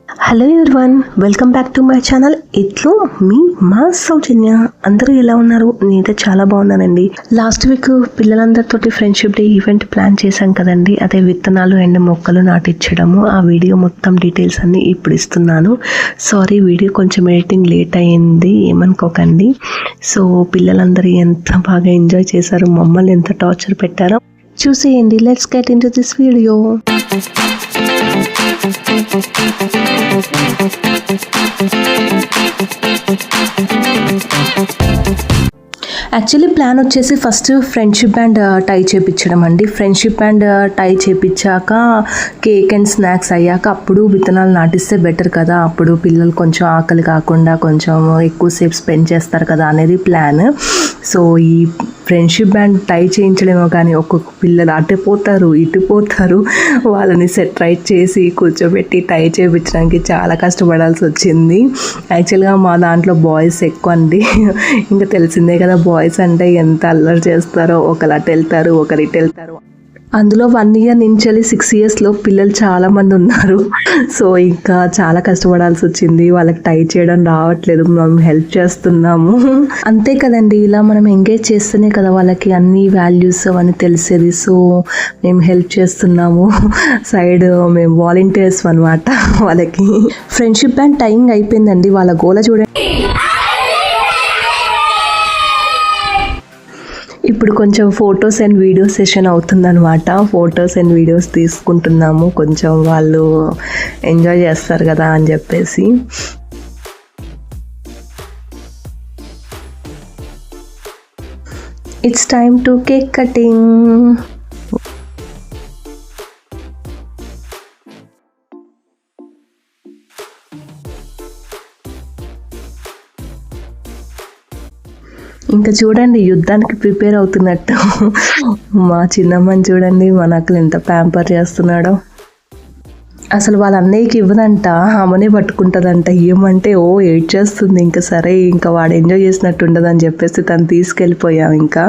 Hello everyone, welcome back to my channel. ఇట్లు మీ మా సౌజన్య. అందరూ ఎలా ఉన్నారు? నేనైతే చాలా బాగున్నానండి. లాస్ట్ వీక్ పిల్లలందరితోటి ఫ్రెండ్షిప్ డే ఈవెంట్ ప్లాన్ చేశాం కదండి. అదే విత్తనాలు అండ్ మొక్కలు నాటించడము. ఆ వీడియో మొత్తం డీటెయిల్స్ అన్ని ఇప్పుడు ఇస్తున్నాను. సారీ, వీడియో కొంచెం ఎడిటింగ్ లేట్ అయ్యింది, ఏమనుకోకండి. సో పిల్లలందరూ ఎంత బాగా ఎంజాయ్ చేశారు, మమ్మల్ని ఎంత టార్చర్ పెట్టారో చూసేయండి. Let's get into this video. Actually plan వచ్చేసి ఫస్ట్ ఫ్రెండ్షిప్ బ్యాండ్ టై చేయించడం అండి. ఫ్రెండ్షిప్ బ్యాండ్ టై చేయించాక కేక్ అండ్ స్నాక్స్ అయ్యాక అప్పుడు విత్తనాలు నాటిస్తే బెటర్ కదా, అప్పుడు పిల్లలు కొంచెం ఆకలి కాకుండా కొంచెం ఎక్కువసేపు స్పెండ్ చేస్తారు కదా అనేది ప్లాన్. సో ఈ ఫ్రెండ్షిప్ బ్యాండ్ టై చేయించడమో కానీ ఒక్కొక్క పిల్లలు అటు పోతారు ఇటు పోతారు, వాళ్ళని సెట్ రైట్ చేసి కూర్చోబెట్టి టై చేయించడానికి చాలా కష్టపడాల్సి వచ్చింది. యాక్చువల్గా మా దాంట్లో బాయ్స్ ఎక్కువ అండి, ఇంకా తెలిసిందే కదా బాయ్స్ అంటే ఎంత అల్లరి చేస్తారో. ఒకరు అటు వెళ్తారు, ఒకరు ఇటు వెళ్తారు. అందులో 1 year నుంచి 6 yearsలో పిల్లలు చాలా మంది ఉన్నారు. సో ఇంకా చాలా కష్టపడాల్సి వచ్చింది. వాళ్ళకి టై చేయడం రావట్లేదు, మనం హెల్ప్ చేస్తున్నాము. అంతే కదండి, ఇలా మనం ఎంగేజ్ చేస్తేనే కదా వాళ్ళకి అన్ని వాల్యూస్ అవన్నీ తెలిసేది. సో మేము హెల్ప్ చేస్తున్నాము, సైడ్ మేము వాలంటీర్స్ అనమాట వాళ్ళకి. ఫ్రెండ్షిప్ బ్యాండ్ టైం అయిపోయిందండి. వాళ్ళ గోల చూడండి. ఇప్పుడు కొంచెం ఫొటోస్ అండ్ వీడియోస్ సెషన్ అవుతుందన్నమాట. ఫొటోస్ అండ్ వీడియోస్ తీసుకుంటున్నాము, కొంచెం వాళ్ళు ఎంజాయ్ చేస్తారు కదా అని చెప్పేసి. It's time to cake cutting. ఇంకా చూడండి, యుద్ధానికి ప్రిపేర్ అవుతున్నట్టు మా చిన్నమ్మని చూడండి, మా నక్కలు ఎంత ప్యాంపర్ చేస్తున్నాడో. అసలు వాళ్ళ అన్నయ్యకి ఇవ్వదంట, ఆమెనే పట్టుకుంటుందంట. ఏమంటే ఏడ్ చేస్తుంది. ఇంకా సరే, ఇంకా వాడు ఎంజాయ్ చేసినట్టు ఉండదని చెప్పేసి తను తీసుకెళ్ళిపోయాం. ఇంకా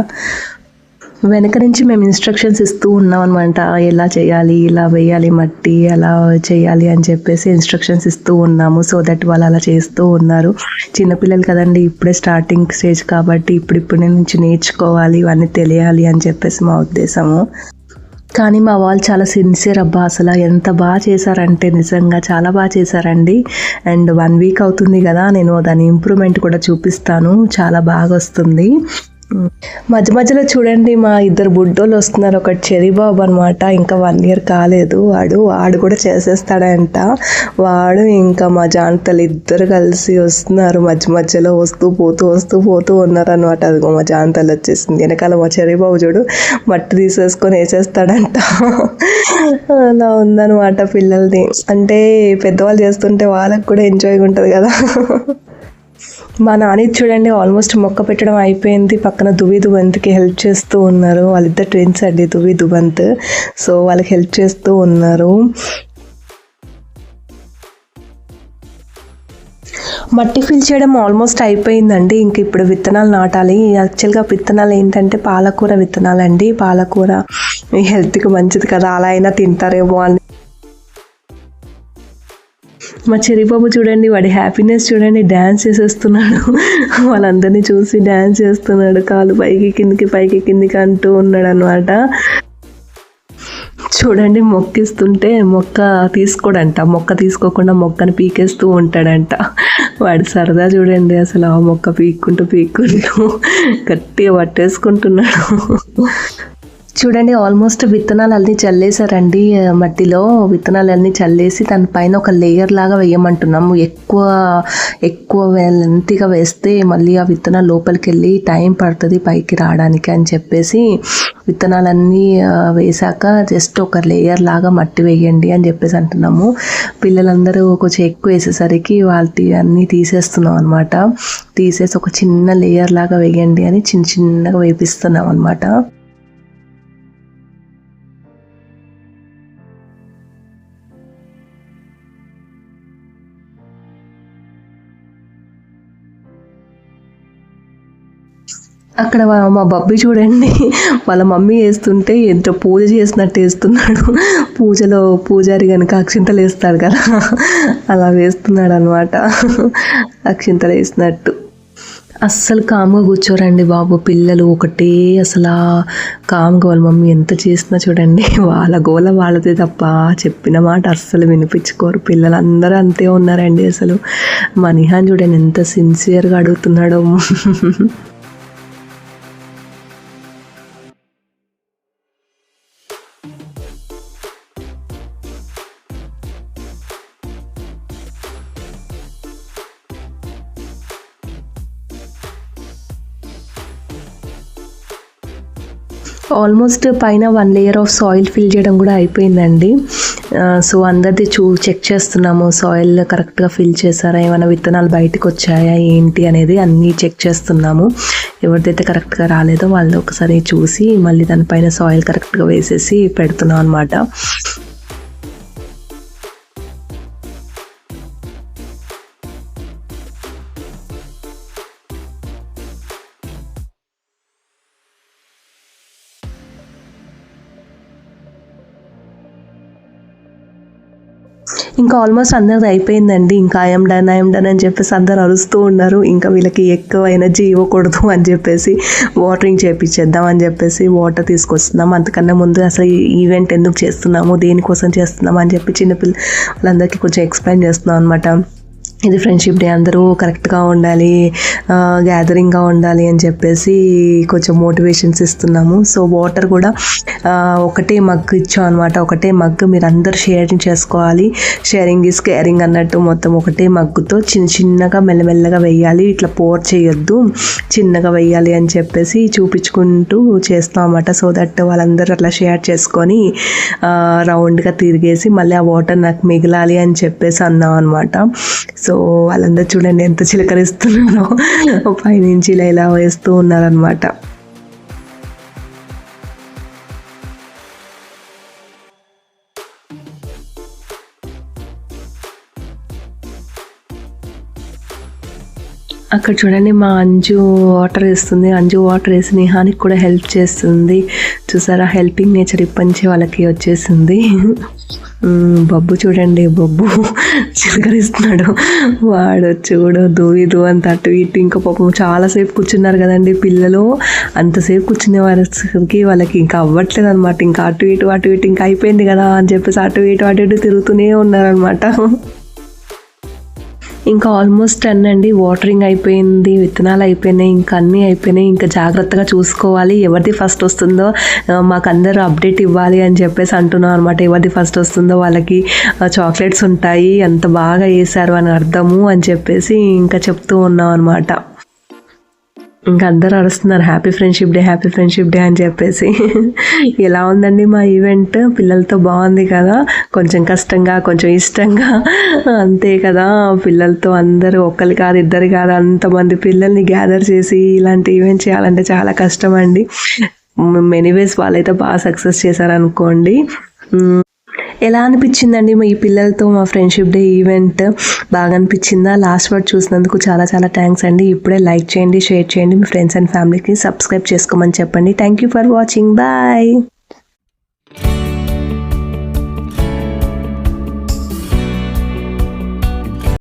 వెనక నుంచి మేము ఇన్స్ట్రక్షన్స్ ఇస్తూ ఉన్నాం అనమాట. ఎలా చేయాలి, ఇలా వేయాలి మట్టి, అలా చేయాలి అని చెప్పేసి ఇన్స్ట్రక్షన్స్ ఇస్తూ ఉన్నాము. సో దట్ వాళ్ళు అలా చేస్తూ ఉన్నారు. చిన్నపిల్లలు కదండి, ఇప్పుడే స్టార్టింగ్ స్టేజ్ కాబట్టి ఇప్పుడిప్పుడే నుంచి నేర్చుకోవాలి, ఇవన్నీ తెలియాలి అని చెప్పేసి మా ఉద్దేశము. కానీ మా వాళ్ళు చాలా సిన్సియర్ అబ్బా, అసలు ఎంత బాగా చేశారంటే నిజంగా చాలా బాగా చేశారండి. అండ్ 1 week అవుతుంది కదా, నేను దాని ఇంప్రూవ్మెంట్ కూడా చూపిస్తాను, చాలా బాగా వస్తుంది. మధ్య మధ్యలో చూడండి, మా 2 బుడ్డోళ్ళు వస్తున్నారు. ఒకటి చెరీ బాబు అనమాట, ఇంకా 1 year కాలేదు. వాడు కూడా చేసేస్తాడంట. వాడు ఇంకా మా జాంతలు ఇద్దరు కలిసి వస్తున్నారు. మధ్య మధ్యలో వస్తూ పోతూ ఉన్నారు అనమాట. అదిగో మా జాంతలు వచ్చేసింది. వెనకాల మా చెరీ బాబు చూడు, మట్టి తీసేసుకొని వేసేస్తాడంట. అలా ఉందనమాట పిల్లలది. అంటే పెద్దవాళ్ళు చేస్తుంటే వాళ్ళకి కూడా ఎంజాయ్గా ఉంటుంది కదా. మా నాని చూడండి, ఆల్మోస్ట్ మొక్క పెట్టడం అయిపోయింది. పక్కన దువంత్కి హెల్ప్ చేస్తూ ఉన్నారు. వాళ్ళిద్దరు ట్విన్స్ అండి, దువంత్. సో వాళ్ళకి హెల్ప్ చేస్తూ ఉన్నారు. మట్టి ఫిల్ చేయడం ఆల్మోస్ట్ అయిపోయిందండి. ఇంక ఇప్పుడు విత్తనాలు నాటాలి. యాక్చువల్గా విత్తనాలు ఏంటంటే పాలకూర విత్తనాలండి. పాలకూర హెల్త్కి మంచిది కదా, అలా అయినా తింటారేమో అని. మా చెరిబాబు చూడండి, వాడి హ్యాపీనెస్ చూడండి, డ్యాన్స్ చేసేస్తున్నాడు. వాళ్ళందరినీ చూసి డ్యాన్స్ చేస్తున్నాడు, కాలు పైకి కిందికి అంటూ ఉన్నాడు అనమాట. చూడండి, మొక్కిస్తుంటే మొక్క తీసుకోడంట, మొక్క తీసుకోకుండా మొక్కను పీకేస్తూ ఉంటాడంట. వాడి సరదా చూడండి, అసలు ఆ మొక్క పీక్కుంటూ గట్టిగా పట్టేసుకుంటున్నాడు. చూడండి, ఆల్మోస్ట్ విత్తనాలు అన్నీ చల్లేసారండి. మట్టిలో విత్తనాలు అన్నీ చల్లేసి దానిపైన ఒక లేయర్ లాగా వేయమంటున్నాము. ఎక్కువ లెంతిగా వేస్తే మళ్ళీ ఆ విత్తనాలు లోపలికి వెళ్ళి టైం పడుతుంది పైకి రావడానికి అని చెప్పేసి విత్తనాలన్నీ వేసాక జస్ట్ ఒక లేయర్ లాగా మట్టి వేయండి అని చెప్పేసి అంటున్నాము. పిల్లలందరూ కొంచెం ఎక్కువ వేసేసరికి వాటి అన్నీ తీసేస్తున్నాం అనమాట. తీసేసి ఒక చిన్న లేయర్ లాగా వేయండి అని చిన్నగా వేపిస్తున్నాం అనమాట. అక్కడ మా బబ్బీ చూడండి వాళ్ళ మమ్మీ వేస్తుంటే ఎంత పూజ చేసినట్టు వేస్తున్నాడు. పూజలో పూజారి కనుక అక్షింతలు వేస్తాడు కదా, అలా వేస్తున్నాడు అనమాట, అక్షింతలు వేసినట్టు. అస్సలు కామ్గా కూర్చోరండి బాబు పిల్లలు, ఒకటే అసలు కామ్గా వాళ్ళ మమ్మీ ఎంత చేసినా చూడండి వాళ్ళ గోల వాళ్ళదే తప్ప చెప్పిన మాట అస్సలు వినిపించుకోరు. పిల్లలు అందరూ అంతే ఉన్నారండి. అసలు మా నిహాన్ చూడండి ఎంత సిన్సియర్గా అడుగుతున్నాడో. ఆల్మోస్ట్ పైన 1 లేయర్ ఆఫ్ సాయిల్ ఫిల్ చేయడం కూడా అయిపోయిందండి. సో అందరిది చెక్ చేస్తున్నాము, సాయిల్ కరెక్ట్గా ఫిల్ చేశారా, ఏమైనా విత్తనాలు బయటకు వచ్చాయా ఏంటి అనేది అన్నీ చెక్ చేస్తున్నాము. ఎవరిదైతే కరెక్ట్గా రాలేదో వాళ్ళు ఒకసారి చూసి మళ్ళీ దానిపైన సాయిల్ కరెక్ట్గా వేసేసి పెడుతున్నాం అనమాట. ఇంకా ఆల్మోస్ట్ అందరిది అయిపోయిందండి. ఇంకా ఐఎమ్ డన్ అని చెప్పేసి అందరు అరుస్తూ ఉన్నారు. ఇంకా వీళ్ళకి ఎక్కువ ఎనర్జీ ఇవ్వకూడదు అని చెప్పేసి వాటరింగ్ చేయించేద్దాం అని చెప్పేసి వాటర్ తీసుకొస్తున్నాం. అంతకన్నా ముందు అసలు ఈ ఈవెంట్ ఎందుకు చేస్తున్నాము, దేనికోసం చేస్తున్నాము అని చెప్పి చిన్నపిల్ల వాళ్ళందరికీ కొంచెం ఎక్స్ప్లెయిన్ చేస్తున్నాం అనమాట. ఇది ఫ్రెండ్షిప్ డే, అందరూ కరెక్ట్గా ఉండాలి, గ్యాదరింగ్గా ఉండాలి అని చెప్పేసి కొంచెం మోటివేషన్స్ ఇస్తున్నాము. సో వాటర్ కూడా ఒకటే మగ్ ఇచ్చాం అనమాట. ఒకటే మగ్ మీరు అందరూ షేరింగ్ చేసుకోవాలి, షేరింగ్ ఈజ్ కేరింగ్ అన్నట్టు మొత్తం ఒకటే మగ్గుతో చిన్నగా మెల్లమెల్లగా వేయాలి, ఇట్లా పోర్ చేయొద్దు, చిన్నగా వేయాలి అని చెప్పేసి చూపించుకుంటూ చేస్తాం అన్నమాట. సో దట్ వాళ్ళందరూ అట్లా షేర్ చేసుకొని రౌండ్గా తిరిగేసి మళ్ళీ ఆ వాటర్ నాకు మిగలాలి అని చెప్పేసి అన్నాం అనమాట. సో వాళ్ళందరూ చూడండి ఎంత చిలకరిస్తున్నారో, పైనుంచి ఇలా వేస్తూ ఉన్నారనమాట. అక్కడ చూడండి మా అంజు వాటర్ వేస్తుంది. అంజు వాటర్ వేసి నిహానికి కూడా హెల్ప్ చేస్తుంది. చూసారా, హెల్పింగ్ నేచర్ ఇప్పటి వాళ్ళకి వచ్చేసింది. బబ్బు చూడండి, బబ్బు చిలకరిస్తున్నాడు. వాడు చూడు దూయిదు అంత అటు ఇటు. ఇంకా పాపం చాలాసేపు కూర్చున్నారు కదండి పిల్లలు, అంతసేపు కూర్చునే వారికి వాళ్ళకి ఇంకా అవ్వట్లేదు అనమాట. ఇంకా అటు ఇటు ఇంకా అయిపోయింది కదా అని చెప్పేసి అటు ఇటు తిరుగుతూనే ఉన్నారనమాట. ఇంకా ఆల్మోస్ట్ అండి వాటరింగ్ అయిపోయింది, విత్తనాలు అయిపోయినాయి, ఇంకా అన్నీ అయిపోయినాయి. ఇంకా జాగ్రత్తగా చూసుకోవాలి, ఎవరిది ఫస్ట్ వస్తుందో మాకు అందరూ అప్డేట్ ఇవ్వాలి అని చెప్పేసి అంటున్నాం అనమాట. ఎవరిది ఫస్ట్ వస్తుందో వాళ్ళకి చాక్లెట్స్ ఉంటాయి, అంత బాగా వేశారు అని అర్థము అని చెప్పేసి ఇంకా చెప్తూ ఉన్నాం అనమాట. ఇంకా అందరూ అరుస్తున్నారు హ్యాపీ ఫ్రెండ్షిప్ డే అని చెప్పేసి. ఎలా ఉందండి మా ఈవెంట్, పిల్లలతో బాగుంది కదా, కొంచెం కష్టంగా కొంచెం ఇష్టంగా అంతే కదా. పిల్లలతో అందరూ ఒక్కరు కాదు ఇద్దరు కాదు అంతమంది పిల్లల్ని గ్యాదర్ చేసి ఇలాంటి ఈవెంట్ చేయాలంటే చాలా కష్టం అండి. ఎనీవేస్ వాళ్ళైతే బాగా సక్సెస్ చేశారనుకోండి. ఎలా అనిపించిందండి ఈ పిల్లలతో మా ఫ్రెండ్షిప్ డే ఈవెంట్? బాగా అనిపించిందా? లాస్ట్ వర్డ్ చూసినందుకు చాలా చాలా థ్యాంక్స్ అండి. ఇప్పుడే లైక్ చేయండి, షేర్ చేయండి, మీ ఫ్రెండ్స్ అండ్ ఫ్యామిలీకి సబ్స్క్రైబ్ చేసుకోమని చెప్పండి. Thank you for watching. Bye.